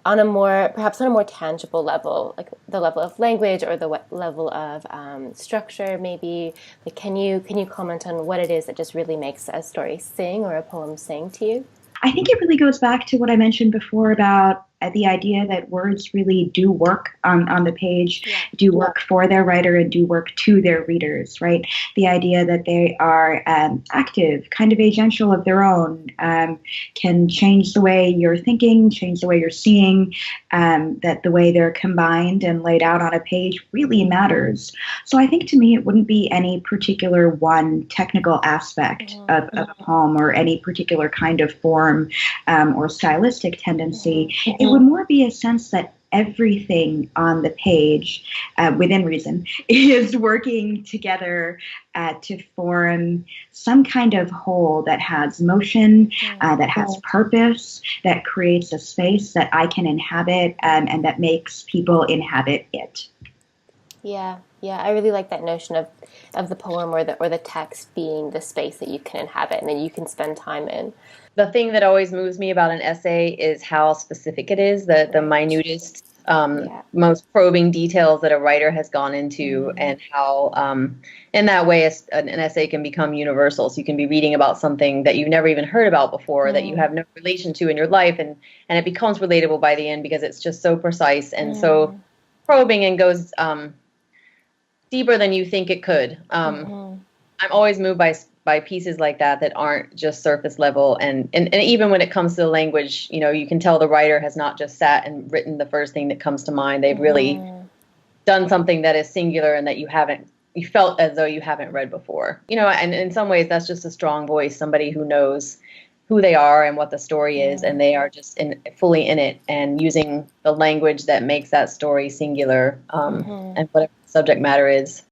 on a more, perhaps on a more tangible level, like the level of language or the level of structure, maybe, like, can you comment on what it is that just really makes a story sing or a poem sing to you? I think it really goes back to what I mentioned before about the idea that words really do work on the page, Yeah. do work for their writer and do work to their readers, right? The idea that they are active, kind of agential of their own, can change the way you're thinking, change the way you're seeing, that the way they're combined and laid out on a page really matters. So I think to me, it wouldn't be any particular one technical aspect of a poem or any particular kind of form or stylistic tendency. It would more be a sense that everything on the page, within reason, is working together to form some kind of whole that has motion, that has purpose, that creates a space that I can inhabit, and that makes people inhabit it. Yeah, yeah, I really like that notion of the poem or the text being the space that you can inhabit and that you can spend time in. The thing that always moves me about an essay is how specific it is, the minutest, most probing details that a writer has gone into, and how, in that way, an essay can become universal. So you can be reading about something that you've never even heard about before, that you have no relation to in your life, and it becomes relatable by the end because it's just so precise and so probing and goes deeper than you think it could. I'm always moved by pieces like that aren't just surface level, and even when it comes to the language, you can tell the writer has not just sat and written the first thing that comes to mind. They've really done something that is singular and that you felt as though you haven't read before. And in some ways that's just a strong voice, somebody who knows who they are and what the story is, and they are just fully in it and using the language that makes that story singular, and whatever the subject matter is.